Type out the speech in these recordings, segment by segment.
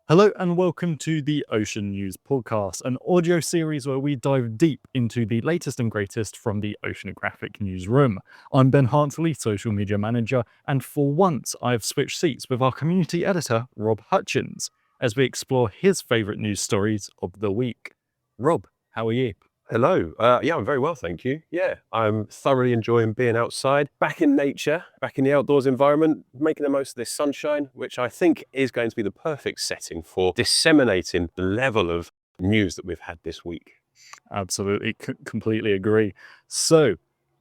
Hello and welcome to the Ocean News Podcast, an audio series where we dive deep into the latest and greatest from the oceanographic newsroom. I'm Ben Hartley, social media manager, and for once I've switched seats with our community editor, Rob Hutchins, as we explore his favourite news stories of the week. Rob, how are you? Hello. Yeah, I'm very well, thank you. Yeah, I'm thoroughly enjoying being outside, back in nature, back in the outdoors environment, making the most of this sunshine, which I think is going to be the perfect setting for disseminating the level of news that we've had this week. Absolutely, completely agree. So,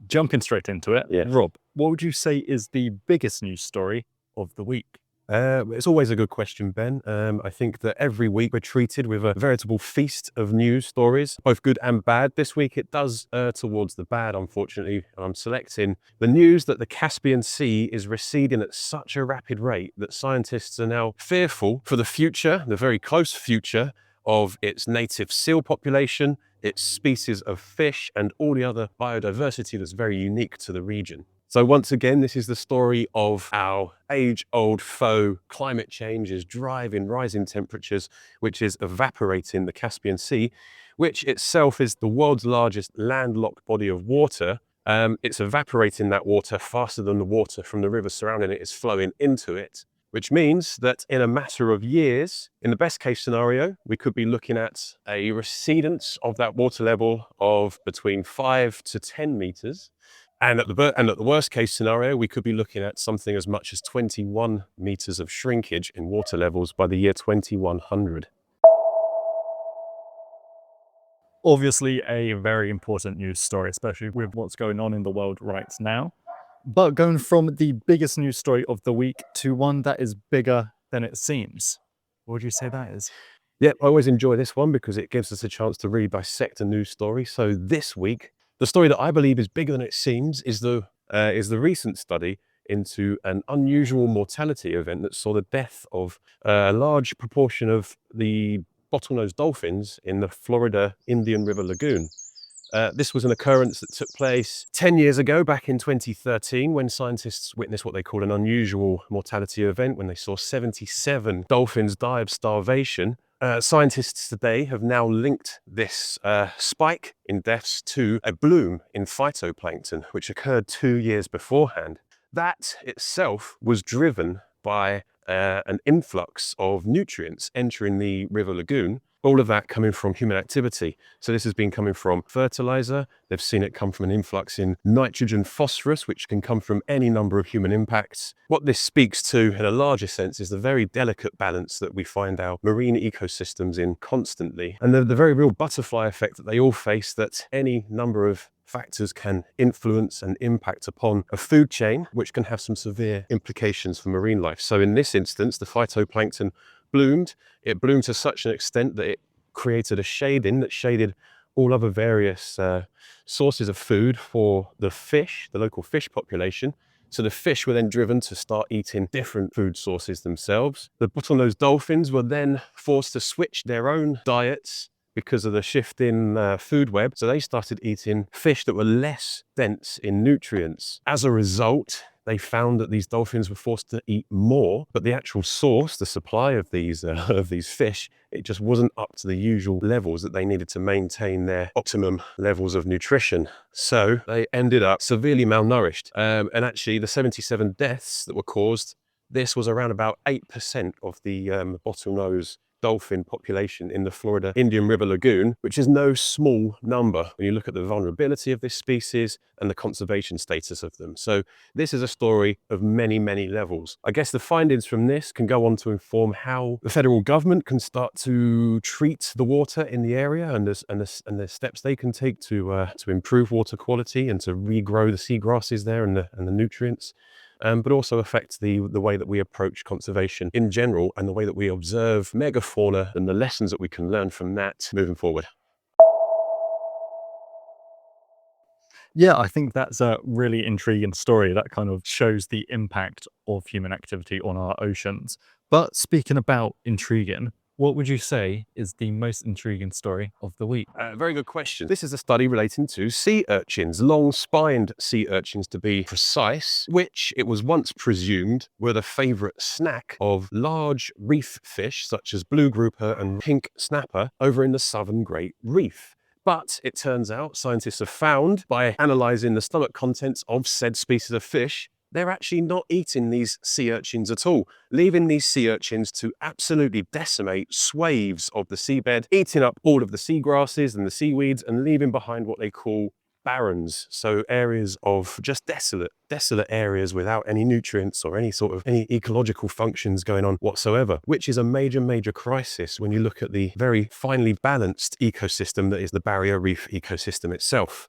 jumping straight into it, Yeah. Rob, what would you say is the biggest news story of the week? It's always a good question, Ben. I think that every week we're treated with a veritable feast of news stories, both good and bad. This week it does towards the bad, unfortunately. I'm selecting the news that the Caspian Sea is receding at such a rapid rate that scientists are now fearful for the future, the very close future, of its native seal population, its species of fish, and all the other biodiversity that's very unique to the region. So once again, this is the story of our age-old foe. Climate change is driving rising temperatures, which is evaporating the Caspian Sea, which itself is the world's largest landlocked body of water. It's evaporating that water faster than the water from the rivers surrounding it is flowing into it, which means that in a matter of years, in the best case scenario, we could be looking at a recedence of that water level of between 5 to 10 meters. And at the worst case scenario, we could be looking at something as much as 21 meters of shrinkage in water levels by the year 2100. Obviously, a very important news story, especially with what's going on in the world right now. But going from the biggest news story of the week to one that is bigger than it seems, what would you say that is? Yeah, I always enjoy this one because it gives us a chance to really dissect a news story. So this week, the story that I believe is bigger than it seems is the recent study into an unusual mortality event that saw the death of a large proportion of the bottlenose dolphins in the Florida Indian River Lagoon. This was an occurrence that took place 10 years ago, back in 2013, when scientists witnessed what they call an unusual mortality event, when they saw 77 dolphins die of starvation. Scientists today have now linked this spike in deaths to a bloom in phytoplankton, which occurred 2 years beforehand. That itself was driven by an influx of nutrients entering the river lagoon, all of that coming from human activity. So this has been coming from fertilizer. They've seen it come from an influx in nitrogen, phosphorus, which can come from any number of human impacts. What this speaks to in a larger sense is the very delicate balance that we find our marine ecosystems in constantly, and the very real butterfly effect that they all face, that any number of factors can influence and impact upon a food chain, which can have some severe implications for marine life. So in this instance, the phytoplankton bloomed. It bloomed to such an extent that it created a shading that shaded all other various sources of food for the fish, the local fish population. So the fish were then driven to start eating different food sources themselves. The bottlenose dolphins were then forced to switch their own diets because of the shift in food web. So they started eating fish that were less dense in nutrients. As a result, they found that these dolphins were forced to eat more, but the actual source, the supply of these fish, it just wasn't up to the usual levels that they needed to maintain their optimum levels of nutrition. So they ended up severely malnourished. And actually, the 77 deaths that were caused, this was around about 8% of the bottlenose dolphin population in the Florida Indian River Lagoon, which is no small number when you look at the vulnerability of this species and the conservation status of them. So this is a story of many, many levels. I guess the findings from this can go on to inform how the federal government can start to treat the water in the area, and the steps they can take to improve water quality and to regrow the seagrasses there and the nutrients. But also affect the way that we approach conservation in general, and the way that we observe megafauna and the lessons that we can learn from that moving forward. Yeah, I think that's a really intriguing story that kind of shows the impact of human activity on our oceans. But speaking about intriguing, What would you say is the most intriguing story of the week? Very good question. This is a study relating to sea urchins, long-spined sea urchins to be precise, which it was once presumed were the favourite snack of large reef fish such as blue grouper and pink snapper over in the southern Great Reef. But it turns out scientists have found, by analysing the stomach contents of said species of fish, they're actually not eating these sea urchins at all, leaving these sea urchins to absolutely decimate swathes of the seabed, eating up all of the seagrasses and the seaweeds and leaving behind what they call barrens, so areas of just desolate areas without any nutrients or any ecological functions going on whatsoever, which is a major crisis when you look at the very finely balanced ecosystem that is the barrier reef ecosystem itself.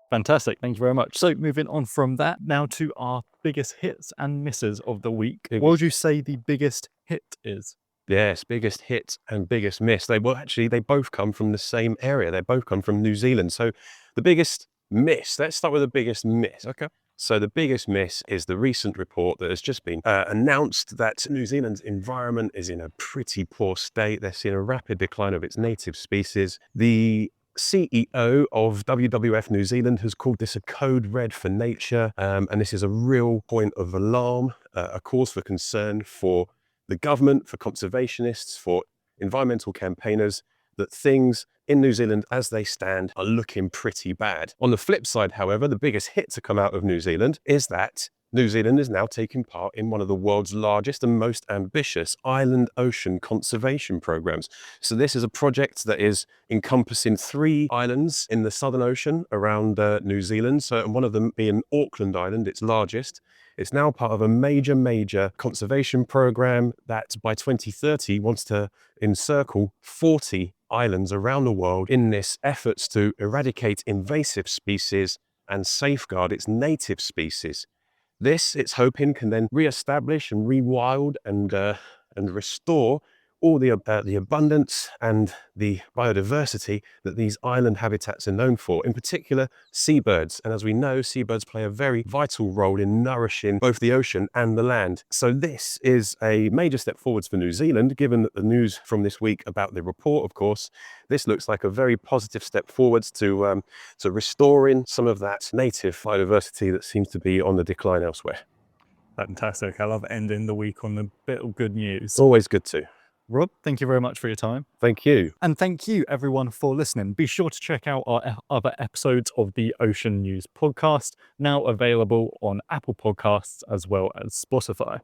Fantastic. Thank you very much. So moving on from that now to our biggest hits and misses of the week. What would you say the biggest hit is? Yes, biggest hit and biggest miss. They both come from the same area. They both come from New Zealand. So the biggest miss, let's start with the biggest miss. Okay. So the biggest miss is the recent report that has just been announced that New Zealand's environment is in a pretty poor state. They're seeing a rapid decline of its native species. The CEO of WWF New Zealand has called this a code red for nature. And this is a real point of alarm, a cause for concern for the government, for conservationists, for environmental campaigners, that things in New Zealand as they stand are looking pretty bad. On the flip side, however, the biggest hit to come out of New Zealand is that New Zealand is now taking part in one of the world's largest and most ambitious island ocean conservation programs. So this is a project that is encompassing 3 islands in the Southern Ocean around New Zealand. So one of them being Auckland Island, its largest. It's now part of a major conservation program that by 2030 wants to encircle 40 islands around the world in this efforts to eradicate invasive species and safeguard its native species. This, it's hoping, can then re-establish and rewild and restore all the abundance and the biodiversity that these island habitats are known for, in particular seabirds. And as we know, seabirds play a very vital role in nourishing both the ocean and the land. So this is a major step forwards for New Zealand, given that the news from this week about the report, of course, this looks like a very positive step forwards to restoring some of that native biodiversity that seems to be on the decline elsewhere. Fantastic. I love ending the week on a bit of good news. Always good to. Rob, thank you very much for your time. Thank you. And thank you everyone for listening. Be sure to check out our other episodes of the Ocean News podcast, now available on Apple Podcasts as well as Spotify.